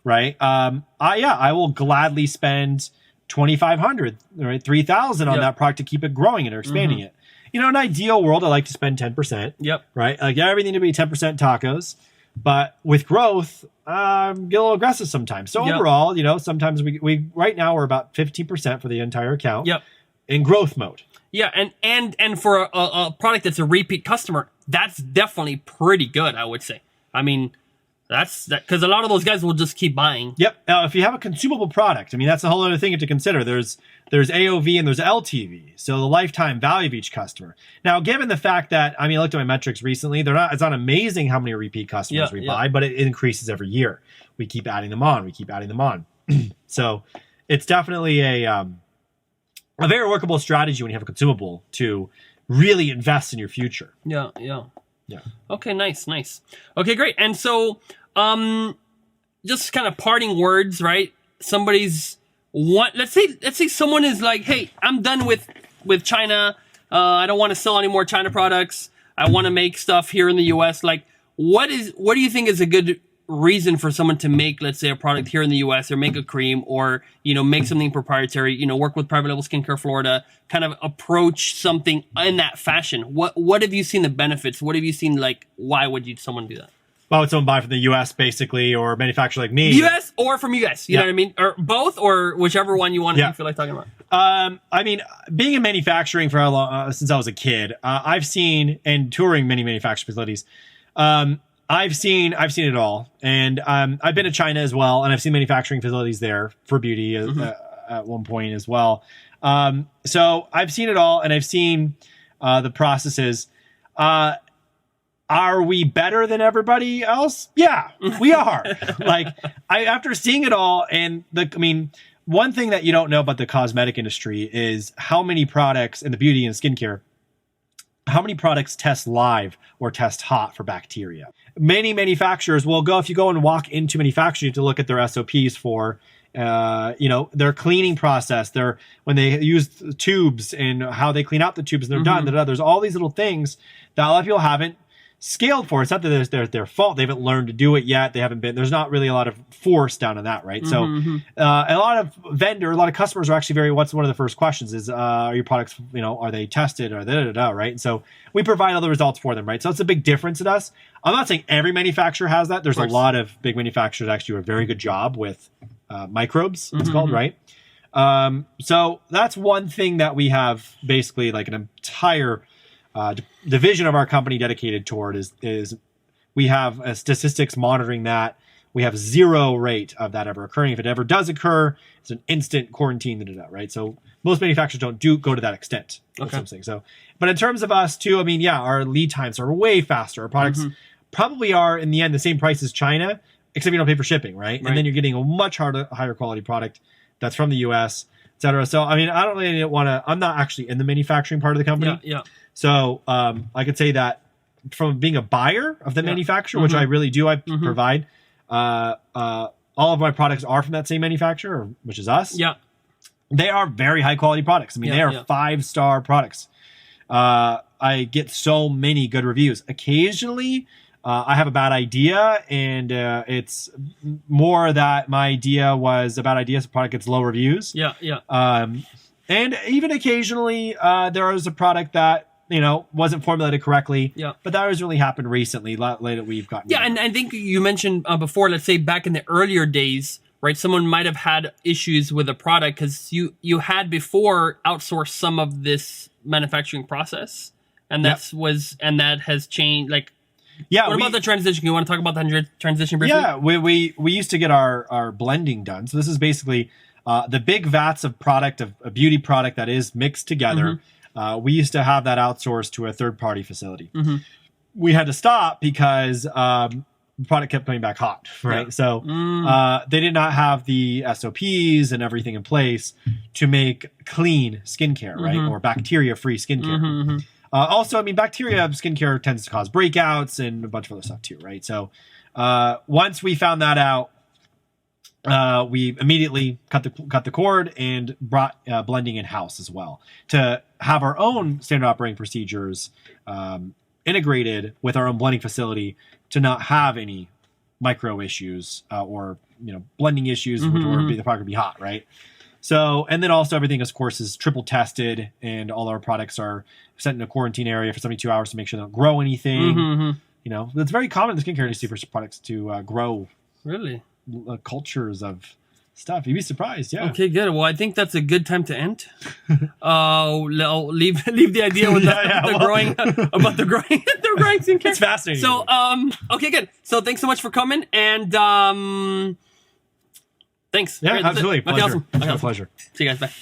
right? I will gladly spend $2,500, right, $3,000 on that product to keep it growing and or expanding it. In an ideal world, I like to spend 10%. Yep. Right. Like everything to be 10% tacos, but with growth, get a little aggressive sometimes. So overall, sometimes we right now we're about 15% for the entire account. Yep. In growth mode. Yeah, and for a product that's a repeat customer, that's definitely pretty good, I would say. I mean, that's because a lot of those guys will just keep buying. Yep. Now, if you have a consumable product, that's a whole other thing to consider. There's AOV and there's LTV, so the lifetime value of each customer. Now, given the fact that I looked at my metrics recently, it's not amazing how many repeat customers we buy, but it increases every year. We keep adding them on. So it's definitely a very workable strategy when you have a consumable to really invest in your future. Yeah. Okay, nice. Okay, great. And so, just kind of parting words, right? Let's say someone is like, hey, I'm done with China. I don't want to sell any more China products. I want to make stuff here in the US. Like, what do you think is a good reason for someone to make, let's say, a product here in the US, or make a cream, or make something proprietary, work with Private Label Skincare Florida, kind of approach something in that fashion? What have you seen the benefits? What have you seen, like, why would someone do that? Why would someone buy from the US basically, or manufacturer like me? US or from you guys, you know what I mean? Or both, or whichever one you feel like talking about. Being in manufacturing for how long, since I was a kid, I've seen, and touring many manufacturing facilities, I've seen it all, and I've been to China as well, and I've seen manufacturing facilities there for beauty at one point as well. So I've seen it all, and I've seen the processes. Are we better than everybody else? Yeah, we are. After seeing it all, and one thing that you don't know about the cosmetic industry is how many products in the beauty and skincare, how many products test live or test hot for bacteria. Many manufacturers will go, if you go and walk into manufacturing, you have to look at their SOPs for, their cleaning process, when they use the tubes and how they clean out the tubes and they're done. There's all these little things that a lot of people haven't scaled for. It's not that it's their fault. They haven't learned to do it yet. There's not really a lot of force down on that, right? So a lot of customers are actually what's one of the first questions is, are your products, are they tested or right? And so we provide all the results for them, right? So it's a big difference in us. I'm not saying every manufacturer has that. There's a lot of big manufacturers that actually do a very good job with microbes, it's called, right? So that's one thing that we have basically like an entire division of our company dedicated toward is we have statistics monitoring that. We have 0 rate of that ever occurring. If it ever does occur, it's an instant quarantine, right? So most manufacturers don't go to that extent. That's what I'm saying. So, but in terms of us too, our lead times are way faster. Our products probably are in the end the same price as China, except you don't pay for shipping, right? And then you're getting a much higher quality product that's from the US, et cetera. So, I don't really I'm not actually in the manufacturing part of the company. Yeah. So I could say that from being a buyer of the manufacturer, which I really do, I provide, all of my products are from that same manufacturer, which is us. Yeah. They are very high quality products. They are 5-star products. I get so many good reviews. Occasionally, I have a bad idea, and it's more that my idea was a bad idea, so the product gets low reviews. Yeah. And even occasionally, there is a product that wasn't formulated correctly. Yeah. But that has really happened recently. Lately, we've gotten. Yeah, and I think you mentioned before. Let's say back in the earlier days, right? Someone might have had issues with a product because you had before outsourced some of this manufacturing process, and that has changed. What about the transition? You want to talk about the transition briefly? Yeah, we used to get our blending done. So this is basically the big vats of product, of a beauty product that is mixed together. We used to have that outsourced to a third-party facility. We had to stop because the product kept coming back hot, right? Yeah. So they did not have the SOPs and everything in place to make clean skincare, right? Or bacteria-free skincare. Also, bacteria skincare tends to cause breakouts and a bunch of other stuff too, right? So once we found that out, we immediately cut the cord and brought blending in-house as well to have our own standard operating procedures integrated with our own blending facility to not have any micro issues or blending issues or the product would be hot, right? So, and then also everything, of course, is triple tested, and all our products are sent in a quarantine area for 72 hours to make sure they don't grow anything. It's very common in the skincare industry for products to grow. Really? Cultures of stuff. You'd be surprised. Yeah. Okay, good. Well, I think that's a good time to end. Leave the idea with growing about the growing skincare. It's fascinating. So, okay, good. So, thanks so much for coming, and thanks. Yeah, absolutely. Okay, awesome. Okay, pleasure. See you guys. Bye.